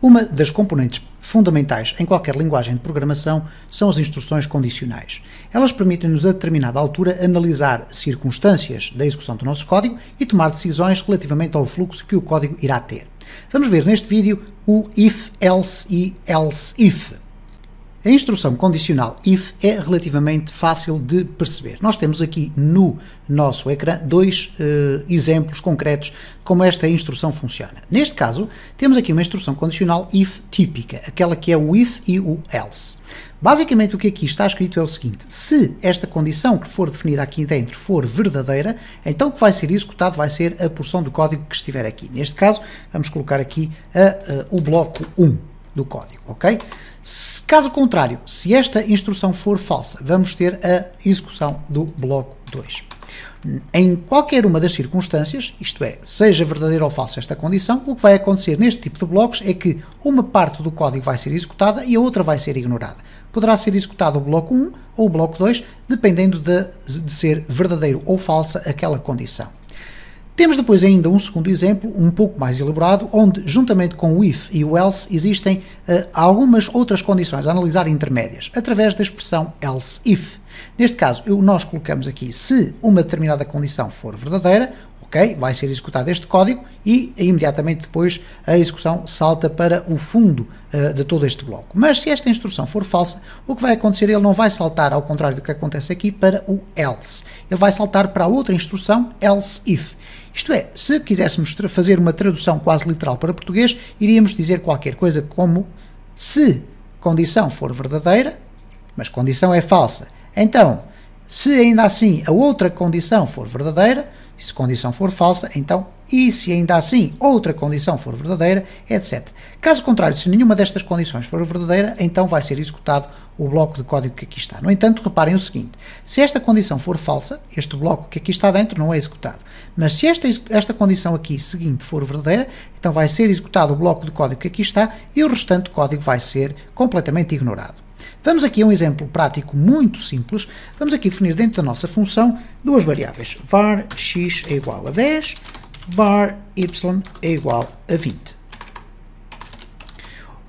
Uma das componentes fundamentais em qualquer linguagem de programação são as instruções condicionais. Elas permitem-nos a determinada altura analisar circunstâncias da execução do nosso código e tomar decisões relativamente ao fluxo que o código irá ter. Vamos ver neste vídeo o if, else e else if. A instrução condicional if é relativamente fácil de perceber. Nós temos aqui no nosso ecrã dois exemplos concretos como esta instrução funciona. Neste caso, temos aqui uma instrução condicional if típica, aquela que é o if e o else. Basicamente o que aqui está escrito é o seguinte: se esta condição que for definida aqui dentro for verdadeira, então o que vai ser executado vai ser a porção do código que estiver aqui. Neste caso, vamos colocar aqui o bloco 1 do código, ok? Caso contrário, se esta instrução for falsa, vamos ter a execução do bloco 2. Em qualquer uma das circunstâncias, isto é, seja verdadeira ou falsa esta condição, o que vai acontecer neste tipo de blocos é que uma parte do código vai ser executada e a outra vai ser ignorada. Poderá ser executado o bloco 1 ou o bloco 2, dependendo de ser verdadeiro ou falsa aquela condição. Temos depois ainda um segundo exemplo, um pouco mais elaborado, onde, juntamente com o if e o else, existem algumas outras condições a analisar intermédias, através da expressão else if. Neste caso, nós colocamos aqui se uma determinada condição for verdadeira, ok, vai ser executado este código e imediatamente depois a execução salta para o fundo de todo este bloco. Mas se esta instrução for falsa, o que vai acontecer, ele não vai saltar, ao contrário do que acontece aqui, para o else. Ele vai saltar para a outra instrução, else if. Isto é, se quiséssemos fazer uma tradução quase literal para português, iríamos dizer qualquer coisa como se condição for verdadeira, mas condição é falsa. Então, se ainda assim a outra condição for verdadeira, se condição for falsa, então, e se ainda assim outra condição for verdadeira, etc. Caso contrário, se nenhuma destas condições for verdadeira, então vai ser executado o bloco de código que aqui está. No entanto, reparem o seguinte: se esta condição for falsa, este bloco que aqui está dentro não é executado. Mas se esta condição aqui seguinte for verdadeira, então vai ser executado o bloco de código que aqui está e o restante código vai ser completamente ignorado. Vamos aqui a um exemplo prático muito simples. Vamos aqui definir dentro da nossa função duas variáveis, var x é igual a 10, var y é igual a 20.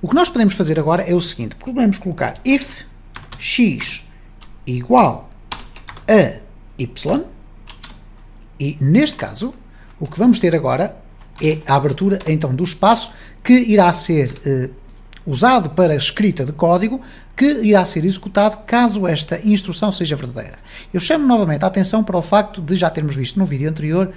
O que nós podemos fazer agora é o seguinte: podemos colocar if x igual a y, e neste caso o que vamos ter agora é a abertura então do espaço que irá ser usado para a escrita de código que irá ser executado caso esta instrução seja verdadeira. Eu chamo novamente a atenção para o facto de já termos visto no vídeo anterior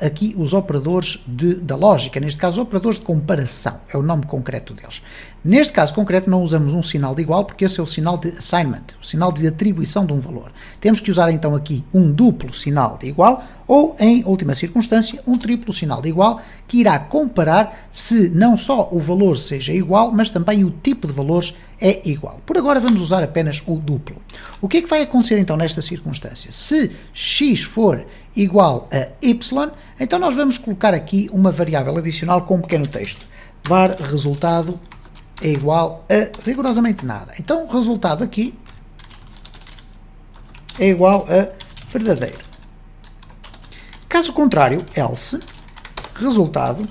aqui os operadores da lógica, neste caso operadores de comparação, é o nome concreto deles. Neste caso concreto não usamos um sinal de igual porque esse é o sinal de assignment, o sinal de atribuição de um valor. Temos que usar então aqui um duplo sinal de igual ou, em última circunstância, um triplo sinal de igual que irá comparar se não só o valor seja igual, mas também o tipo de valores é igual. Por agora vamos usar apenas o duplo. O que é que vai acontecer então nesta circunstância? Se x for igual a y, então nós vamos colocar aqui uma variável adicional com um pequeno texto. Var resultado é igual a rigorosamente nada. Então o resultado aqui é igual a verdadeiro. Caso contrário, else, resultado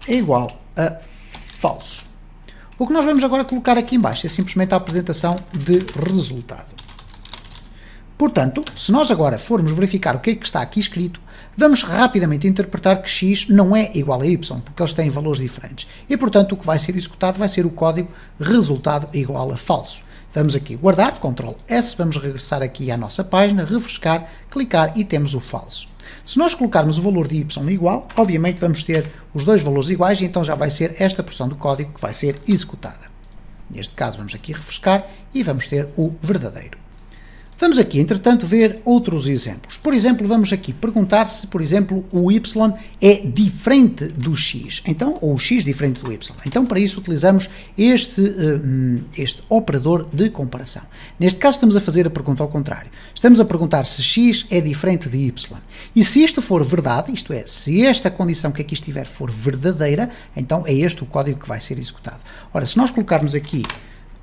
é igual a falso. O que nós vamos agora colocar aqui em baixo é simplesmente a apresentação de resultado. Portanto, se nós agora formos verificar o que é que está aqui escrito, vamos rapidamente interpretar que x não é igual a y, porque eles têm valores diferentes. E, portanto, o que vai ser executado vai ser o código resultado igual a falso. Vamos aqui guardar, Ctrl S, vamos regressar aqui à nossa página, refrescar, clicar e temos o falso. Se nós colocarmos o valor de y igual, obviamente vamos ter os dois valores iguais e então já vai ser esta porção do código que vai ser executada. Neste caso vamos aqui refrescar e vamos ter o verdadeiro. Vamos aqui, entretanto, ver outros exemplos. Por exemplo, vamos aqui perguntar se, por exemplo, o y é diferente do x, então, ou o x diferente do y. Então, para isso, utilizamos este operador de comparação. Neste caso, estamos a fazer a pergunta ao contrário. Estamos a perguntar se x é diferente de y. E se isto for verdade, isto é, se esta condição que aqui estiver for verdadeira, então é este o código que vai ser executado. Ora, se nós colocarmos aqui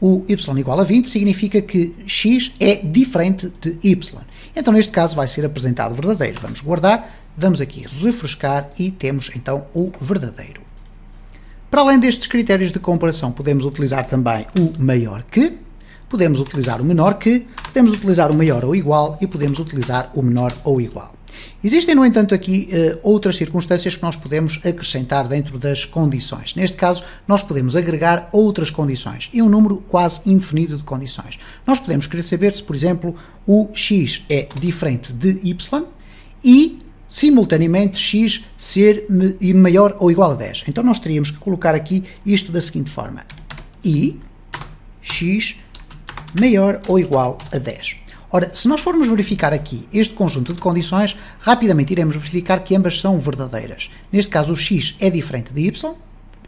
o y igual a 20, significa que x é diferente de y. Então, neste caso, vai ser apresentado verdadeiro. Vamos guardar, vamos aqui refrescar e temos, então, o verdadeiro. Para além destes critérios de comparação, podemos utilizar também o maior que, podemos utilizar o menor que, podemos utilizar o maior ou igual e podemos utilizar o menor ou igual. Existem, no entanto, aqui outras circunstâncias que nós podemos acrescentar dentro das condições. Neste caso, nós podemos agregar outras condições e um número quase indefinido de condições. Nós podemos querer saber se, por exemplo, o x é diferente de y e, simultaneamente, x ser maior ou igual a 10. Então, nós teríamos que colocar aqui isto da seguinte forma: e x maior ou igual a 10. Ora, se nós formos verificar aqui este conjunto de condições, rapidamente iremos verificar que ambas são verdadeiras. Neste caso, o x é diferente de y,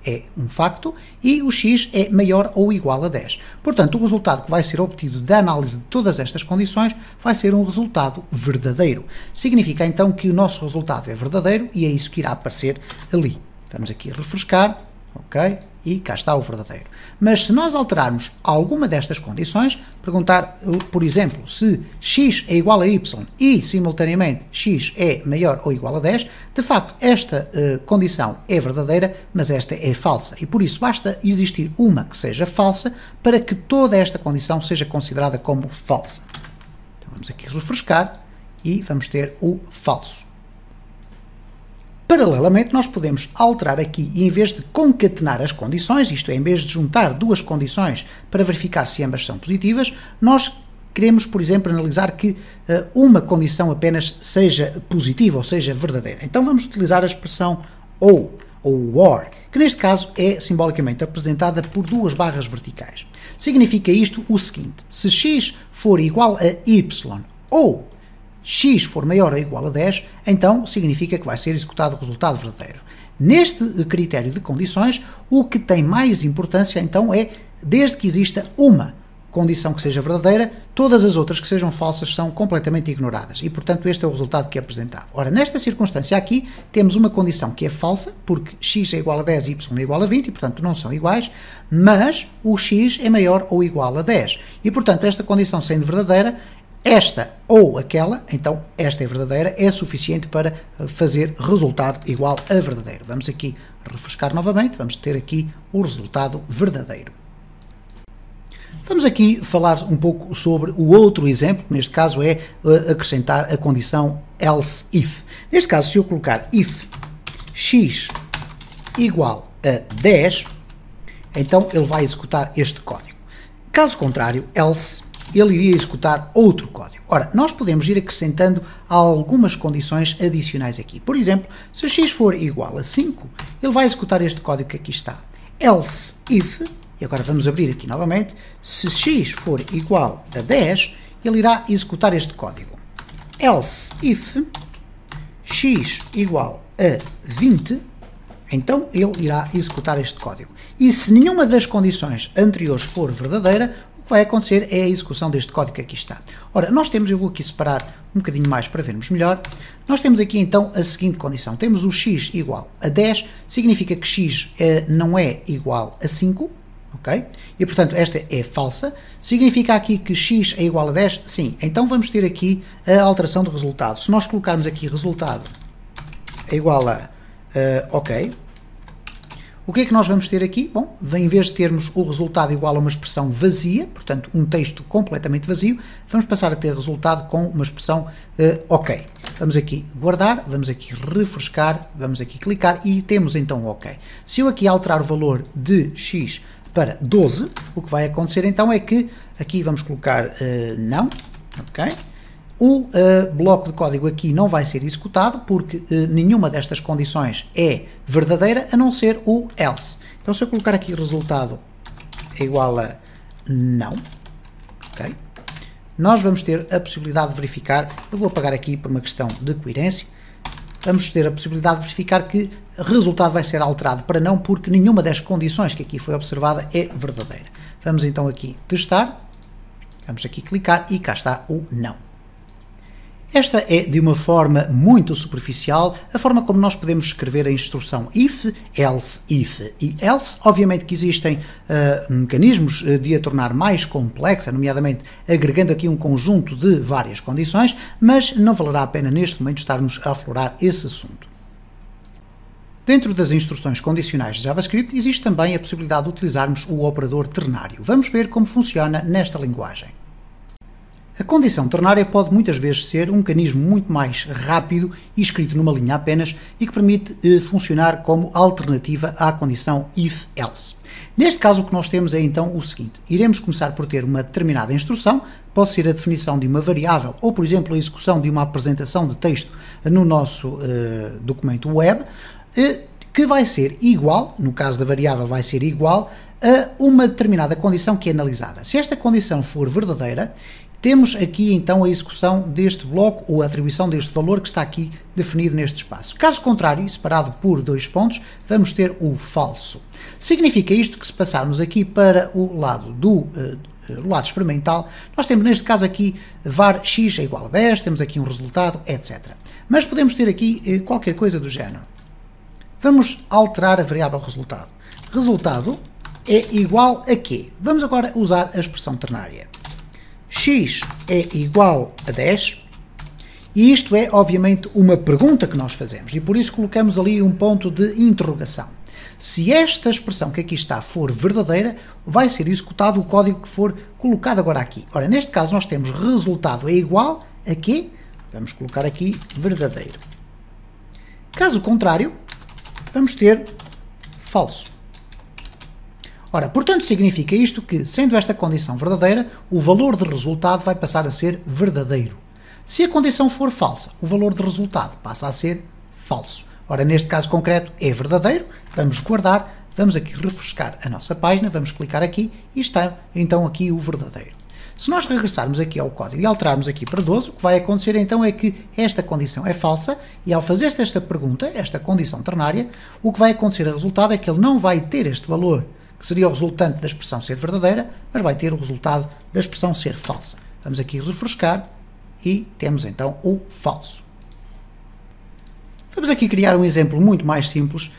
é um facto, e o x é maior ou igual a 10. Portanto, o resultado que vai ser obtido da análise de todas estas condições vai ser um resultado verdadeiro. Significa então que o nosso resultado é verdadeiro e é isso que irá aparecer ali. Vamos aqui refrescar, ok? E cá está o verdadeiro. Mas se nós alterarmos alguma destas condições, perguntar, por exemplo, se x é igual a y e, simultaneamente, x é maior ou igual a 10, de facto, esta condição é verdadeira, mas esta é falsa. E por isso basta existir uma que seja falsa para que toda esta condição seja considerada como falsa. Então vamos aqui refrescar e vamos ter o falso. Paralelamente, nós podemos alterar aqui e, em vez de concatenar as condições, isto é, em vez de juntar duas condições para verificar se ambas são positivas, nós queremos, por exemplo, analisar que uma condição apenas seja positiva, ou seja, verdadeira. Então vamos utilizar a expressão ou or, que neste caso é simbolicamente apresentada por duas barras verticais. Significa isto o seguinte: se x for igual a y ou x for maior ou igual a 10, então significa que vai ser executado o resultado verdadeiro. Neste critério de condições, o que tem mais importância então é, desde que exista uma condição que seja verdadeira, todas as outras que sejam falsas são completamente ignoradas e, portanto, este é o resultado que é apresentado. Ora, nesta circunstância aqui, temos uma condição que é falsa, porque x é igual a 10 e y é igual a 20 e, portanto, não são iguais, mas o x é maior ou igual a 10. E, portanto, esta condição sendo verdadeira, esta ou aquela, então esta é verdadeira, é suficiente para fazer resultado igual a verdadeiro. Vamos aqui refrescar novamente, vamos ter aqui o resultado verdadeiro. Vamos aqui falar um pouco sobre o outro exemplo, que neste caso é acrescentar a condição else if. Neste caso, se eu colocar if x igual a 10, então ele vai executar este código. Caso contrário, else, ele iria executar outro código. Ora, nós podemos ir acrescentando algumas condições adicionais aqui. Por exemplo, se x for igual a 5, ele vai executar este código que aqui está. Else if, e agora vamos abrir aqui novamente, se x for igual a 10, ele irá executar este código. Else if x igual a 20, então ele irá executar este código. E se nenhuma das condições anteriores for verdadeira, o que vai acontecer é a execução deste código que aqui está. Ora, nós temos, eu vou aqui separar um bocadinho mais para vermos melhor, nós temos aqui então a seguinte condição, temos o x igual a 10, significa que x não é igual a 5, ok? E portanto esta é falsa, significa aqui que x é igual a 10, sim, então vamos ter aqui a alteração do resultado. Se nós colocarmos aqui resultado é igual a ok, o que é que nós vamos ter aqui? Bom, em vez de termos o resultado igual a uma expressão vazia, portanto um texto completamente vazio, vamos passar a ter resultado com uma expressão ok. Vamos aqui guardar, vamos aqui refrescar, vamos aqui clicar e temos então ok. Se eu aqui alterar o valor de x para 12, o que vai acontecer então é que, aqui vamos colocar não, ok? O bloco de código aqui não vai ser executado porque nenhuma destas condições é verdadeira a não ser o else. Então se eu colocar aqui resultado é igual a não, ok? Nós vamos ter a possibilidade de verificar, eu vou apagar aqui por uma questão de coerência, vamos ter a possibilidade de verificar que o resultado vai ser alterado para não porque nenhuma das condições que aqui foi observada é verdadeira. Vamos então aqui testar, vamos aqui clicar e cá está o não. Esta é, de uma forma muito superficial, a forma como nós podemos escrever a instrução if, else, if e else. Obviamente que existem mecanismos de a tornar mais complexa, nomeadamente agregando aqui um conjunto de várias condições, mas não valerá a pena neste momento estarmos a aflorar esse assunto. Dentro das instruções condicionais de JavaScript existe também a possibilidade de utilizarmos o operador ternário. Vamos ver como funciona nesta linguagem. A condição ternária pode muitas vezes ser um mecanismo muito mais rápido e escrito numa linha apenas e que permite funcionar como alternativa à condição if-else. Neste caso o que nós temos é então o seguinte: iremos começar por ter uma determinada instrução, pode ser a definição de uma variável ou, por exemplo, a execução de uma apresentação de texto no nosso documento web, que vai ser igual, no caso da variável vai ser igual, a uma determinada condição que é analisada. Se esta condição for verdadeira, temos aqui então a execução deste bloco ou a atribuição deste valor que está aqui definido neste espaço. Caso contrário, separado por 2 pontos, vamos ter o falso. Significa isto que se passarmos aqui para o lado do lado experimental, nós temos neste caso aqui var x é igual a 10, temos aqui um resultado, etc. Mas podemos ter aqui qualquer coisa do género. Vamos alterar a variável resultado. Resultado é igual a quê? Vamos agora usar a expressão ternária. X é igual a 10 e isto é obviamente uma pergunta que nós fazemos e por isso colocamos ali um ponto de interrogação. Se esta expressão que aqui está for verdadeira, vai ser executado o código que for colocado agora aqui. Ora, neste caso nós temos resultado é igual a quê? Vamos colocar aqui verdadeiro. Caso contrário, vamos ter falso. Ora, portanto, significa isto que, sendo esta condição verdadeira, o valor de resultado vai passar a ser verdadeiro. Se a condição for falsa, o valor de resultado passa a ser falso. Ora, neste caso concreto é verdadeiro, vamos guardar, vamos aqui refrescar a nossa página, vamos clicar aqui e está então aqui o verdadeiro. Se nós regressarmos aqui ao código e alterarmos aqui para 12, o que vai acontecer então é que esta condição é falsa e ao fazer-se esta pergunta, esta condição ternária, o que vai acontecer a resultado é que ele não vai ter este valor que seria o resultante da expressão ser verdadeira, mas vai ter o resultado da expressão ser falsa. Vamos aqui refrescar e temos então o falso. Vamos aqui criar um exemplo muito mais simples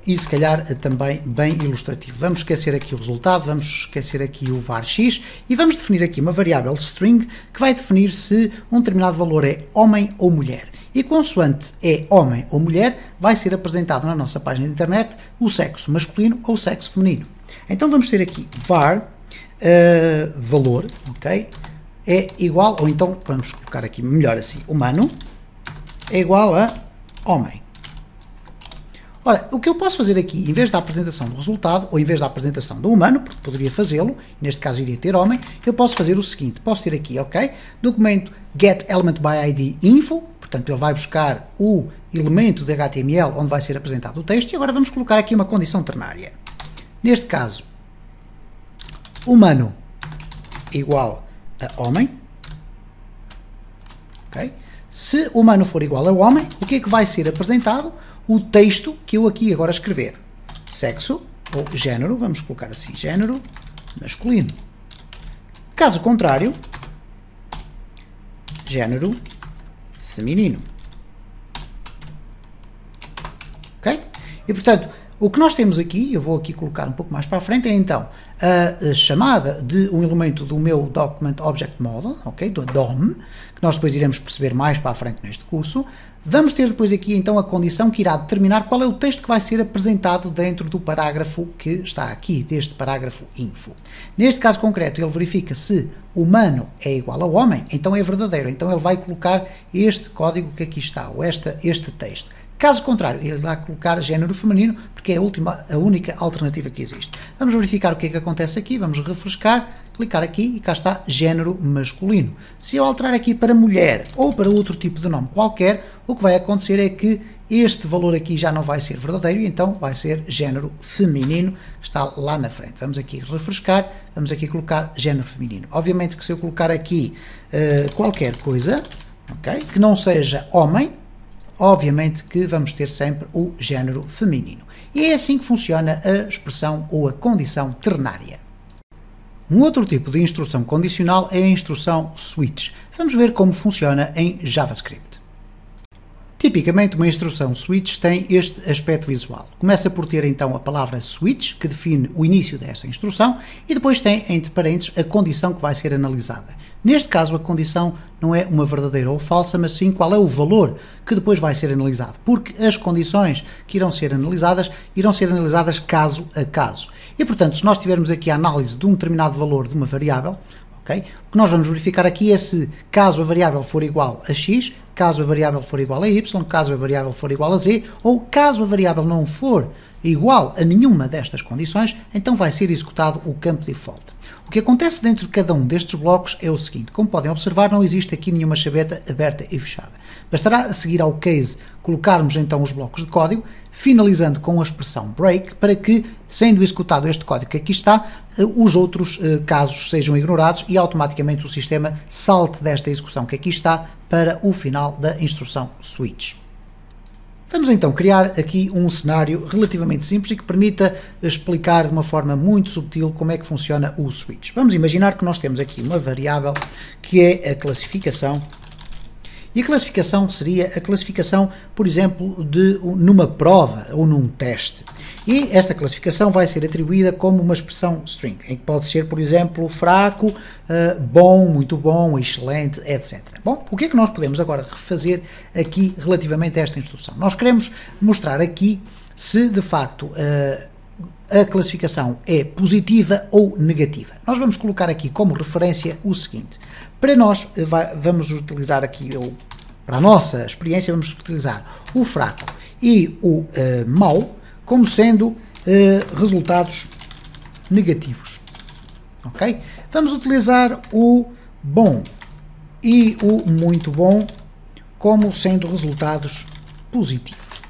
e se calhar também bem ilustrativo. Vamos esquecer aqui o resultado, vamos esquecer aqui o var x e vamos definir aqui uma variável string que vai definir se um determinado valor é homem ou mulher. E consoante é homem ou mulher, vai ser apresentado na nossa página de internet o sexo masculino ou o sexo feminino. Então vamos ter aqui var valor, ok, é igual, ou então vamos colocar aqui melhor assim, humano, é igual a homem. Ora, o que eu posso fazer aqui, em vez da apresentação do resultado, ou em vez da apresentação do humano, porque poderia fazê-lo, neste caso iria ter homem, eu posso fazer o seguinte, posso ter aqui, ok, documento getElementById.info, portanto ele vai buscar o elemento de HTML onde vai ser apresentado o texto, e agora vamos colocar aqui uma condição ternária. Neste caso, humano igual a homem, ok? Se humano for igual a homem, o que é que vai ser apresentado? O texto que eu aqui agora escrever. Sexo ou género, vamos colocar assim, género masculino. Caso contrário, género feminino. Ok? E portanto, o que nós temos aqui, eu vou aqui colocar um pouco mais para a frente, é então a chamada de um elemento do meu Document Object Model, ok, do DOM, que nós depois iremos perceber mais para a frente neste curso. Vamos ter depois aqui então a condição que irá determinar qual é o texto que vai ser apresentado dentro do parágrafo que está aqui, deste parágrafo info. Neste caso concreto, ele verifica se humano é igual a homem, então é verdadeiro, então ele vai colocar este código que aqui está, ou este texto. Caso contrário, ele vai colocar género feminino, porque é a única alternativa que existe. Vamos verificar o que é que acontece aqui, vamos refrescar, clicar aqui e cá está género masculino. Se eu alterar aqui para mulher ou para outro tipo de nome qualquer, o que vai acontecer é que este valor aqui já não vai ser verdadeiro e então vai ser género feminino, está lá na frente. Vamos aqui refrescar, vamos aqui colocar género feminino. Obviamente que se eu colocar aqui qualquer coisa, okay, que não seja homem, obviamente que vamos ter sempre o género feminino. E é assim que funciona a expressão ou a condição ternária. Um outro tipo de instrução condicional é a instrução switch. Vamos ver como funciona em JavaScript. Tipicamente, uma instrução switch tem este aspecto visual. Começa por ter então a palavra switch, que define o início desta instrução, e depois tem, entre parênteses, a condição que vai ser analisada. Neste caso, a condição não é uma verdadeira ou falsa, mas sim qual é o valor que depois vai ser analisado, porque as condições que irão ser analisadas caso a caso. E, portanto, se nós tivermos aqui a análise de um determinado valor de uma variável, okay, o que nós vamos verificar aqui é se, caso a variável for igual a x, caso a variável for igual a y, caso a variável for igual a z, ou caso a variável não for igual a nenhuma destas condições, então vai ser executado o campo default. O que acontece dentro de cada um destes blocos é o seguinte: como podem observar, não existe aqui nenhuma chaveta aberta e fechada. Bastará, a seguir ao case, colocarmos então os blocos de código, finalizando com a expressão break, para que, sendo executado este código que aqui está, os outros casos sejam ignorados e automaticamente o sistema salte desta execução que aqui está para o final da instrução switch. Vamos então criar aqui um cenário relativamente simples e que permita explicar de uma forma muito subtil como é que funciona o switch. Vamos imaginar que nós temos aqui uma variável que é a classificação, e a classificação seria a classificação, por exemplo, numa prova ou num teste. E esta classificação vai ser atribuída como uma expressão string, em que pode ser, por exemplo, fraco, bom, muito bom, excelente, etc. Bom, o que é que nós podemos agora refazer aqui relativamente a esta instrução? Nós queremos mostrar aqui se, de facto, a classificação é positiva ou negativa. Nós vamos colocar aqui como referência o seguinte. Para nós, vamos utilizar aqui, para a nossa experiência, vamos utilizar o fraco e o mau como sendo resultados negativos. Ok? Vamos utilizar o bom e o muito bom como sendo resultados positivos.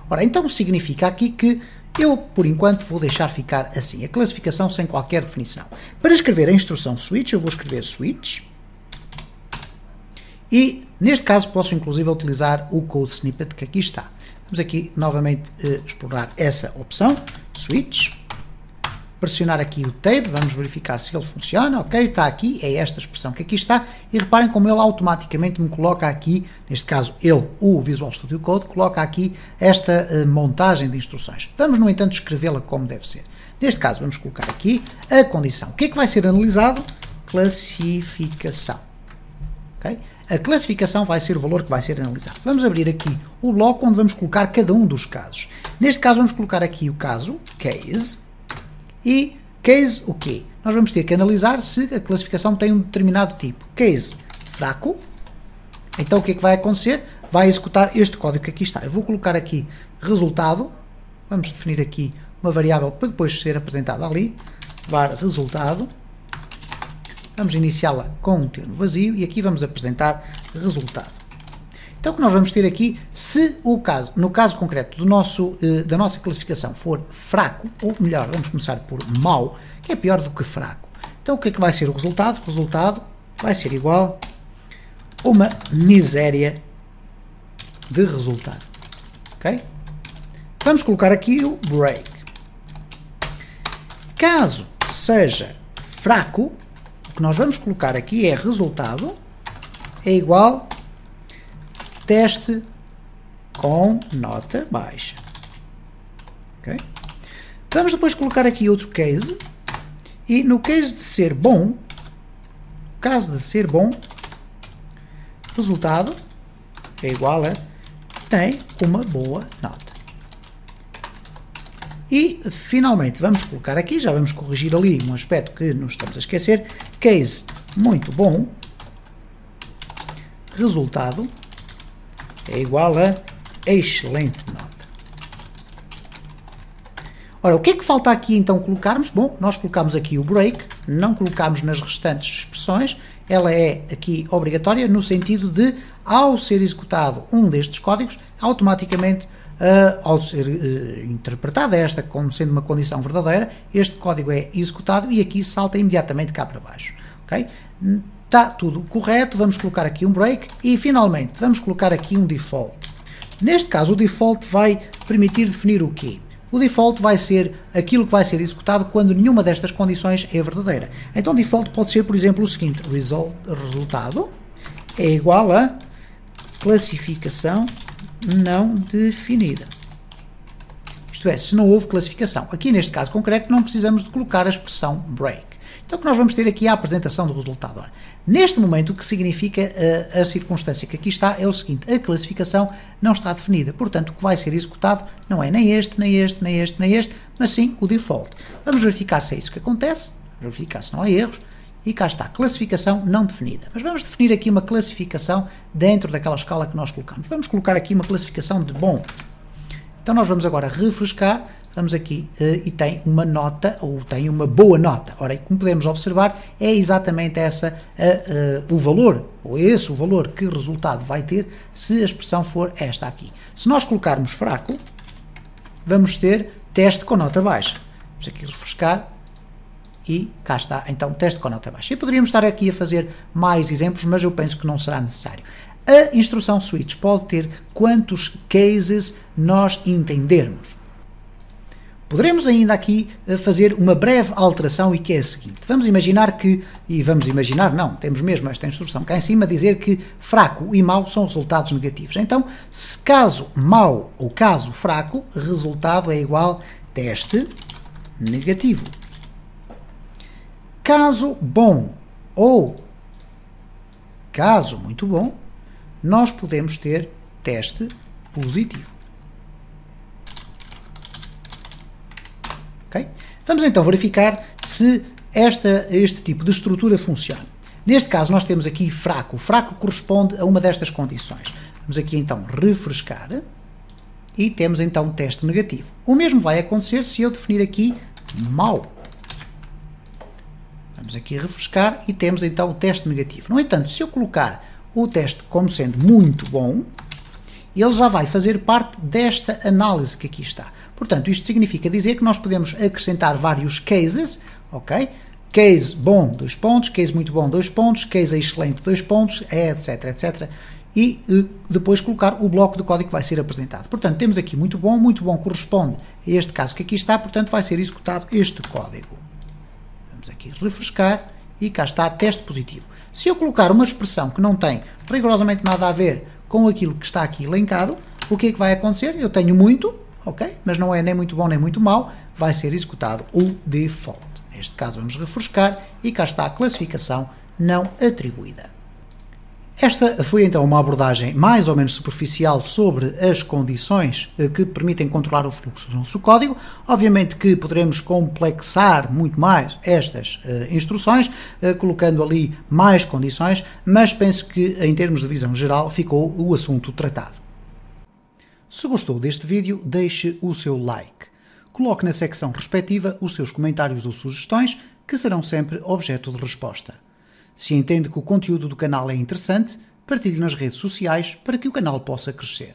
Ora, então significa aqui que eu, por enquanto, vou deixar ficar assim, a classificação sem qualquer definição. Para escrever a instrução switch, eu vou escrever switch e, neste caso, posso inclusive utilizar o code snippet que aqui está. Vamos aqui novamente explorar essa opção, switch, pressionar aqui o tab, vamos verificar se ele funciona, ok, está aqui, é esta expressão que aqui está, e reparem como ele automaticamente me coloca aqui, neste caso ele, o Visual Studio Code, coloca aqui esta montagem de instruções. Vamos, no entanto, escrevê-la como deve ser. Neste caso, vamos colocar aqui a condição. O que é que vai ser analisado? Classificação. Okay? A classificação vai ser o valor que vai ser analisado. Vamos abrir aqui o bloco onde vamos colocar cada um dos casos. Neste caso, vamos colocar aqui o caso, case, e case o quê? Nós vamos ter que analisar se a classificação tem um determinado tipo. Case fraco. Então o que é que vai acontecer? Vai executar este código que aqui está. Eu vou colocar aqui resultado. Vamos definir aqui uma variável para depois ser apresentada ali. Var resultado. Vamos iniciá-la com um termo vazio e aqui vamos apresentar resultado. Então o que nós vamos ter aqui, se o caso, no caso concreto da nossa classificação for fraco, ou melhor, vamos começar por mau, que é pior do que fraco. Então o que é que vai ser o resultado? O resultado vai ser igual a uma miséria de resultado. Ok? Vamos colocar aqui o break. Caso seja fraco, o que nós vamos colocar aqui é resultado é igual teste com nota baixa. Okay? Vamos depois colocar aqui outro case e no case de ser bom, caso de ser bom, resultado é igual a tem uma boa nota. E finalmente vamos colocar aqui, já vamos corrigir ali um aspecto que nos estamos a esquecer, case muito bom, resultado é igual a excelente nota. Ora, o que é que falta aqui então colocarmos? Bom, nós colocamos aqui o break, não colocamos nas restantes expressões, ela é aqui obrigatória no sentido de, ao ser executado um destes códigos, automaticamente, ao ser interpretada esta como sendo uma condição verdadeira, este código é executado e aqui salta imediatamente cá para baixo. Okay? Está tudo correto, vamos colocar aqui um break e finalmente vamos colocar aqui um default. Neste caso o default vai permitir definir o quê? O default vai ser aquilo que vai ser executado quando nenhuma destas condições é verdadeira. Então default pode ser, por exemplo, o seguinte, resultado é igual a classificação não definida. Isto é, se não houve classificação. Aqui neste caso concreto não precisamos de colocar a expressão break. Então o que nós vamos ter aqui é a apresentação do resultado. Ora, neste momento o que significa a circunstância que aqui está é o seguinte: a classificação não está definida. Portanto, o que vai ser executado não é nem este, nem este, nem este, nem este, mas sim o default. Vamos verificar se é isso que acontece, verificar se não há erros, e cá está, classificação não definida. Mas vamos definir aqui uma classificação dentro daquela escala que nós colocamos. Vamos colocar aqui uma classificação de bom. Então nós vamos agora refrescar, vamos aqui e tem uma nota, ou tem uma boa nota. Ora, como podemos observar, é exatamente essa o valor, ou esse o valor que o resultado vai ter se a expressão for esta aqui. Se nós colocarmos fraco, vamos ter teste com nota baixa. Vamos aqui refrescar e cá está, então, teste com nota baixa. E poderíamos estar aqui a fazer mais exemplos, mas eu penso que não será necessário. A instrução switch pode ter quantos cases nós entendermos. Poderemos ainda aqui fazer uma breve alteração e que é a seguinte. Vamos imaginar que, temos mesmo esta instrução cá em cima, dizer que fraco e mau são resultados negativos. Então, se caso mau ou caso fraco, resultado é igual teste negativo. Caso bom ou caso muito bom, nós podemos ter teste positivo. Okay? Vamos então verificar se este tipo de estrutura funciona. Neste caso nós temos aqui fraco. O fraco corresponde a uma destas condições. Vamos aqui então refrescar e temos então teste negativo. O mesmo vai acontecer se eu definir aqui mau. Vamos aqui refrescar e temos então o teste negativo. No entanto, se eu colocar o teste como sendo muito bom, ele já vai fazer parte desta análise que aqui está. Portanto, isto significa dizer que nós podemos acrescentar vários cases, ok? Case bom, 2 pontos, case muito bom, 2 pontos, case excelente, 2 pontos, etc, etc. E depois colocar o bloco de código que vai ser apresentado. Portanto, temos aqui muito bom corresponde a este caso que aqui está, portanto vai ser executado este código. Vamos aqui refrescar e cá está teste positivo. Se eu colocar uma expressão que não tem rigorosamente nada a ver com aquilo que está aqui elencado, o que é que vai acontecer? Eu tenho muito, ok? Mas não é nem muito bom nem muito mau, vai ser executado o default. Neste caso vamos refrescar e cá está a classificação não atribuída. Esta foi então uma abordagem mais ou menos superficial sobre as condições que permitem controlar o fluxo do nosso código. Obviamente que poderemos complexar muito mais estas instruções, colocando ali mais condições, mas penso que em termos de visão geral ficou o assunto tratado. Se gostou deste vídeo, deixe o seu like. Coloque na secção respectiva os seus comentários ou sugestões, que serão sempre objeto de resposta. Se entende que o conteúdo do canal é interessante, partilhe nas redes sociais para que o canal possa crescer.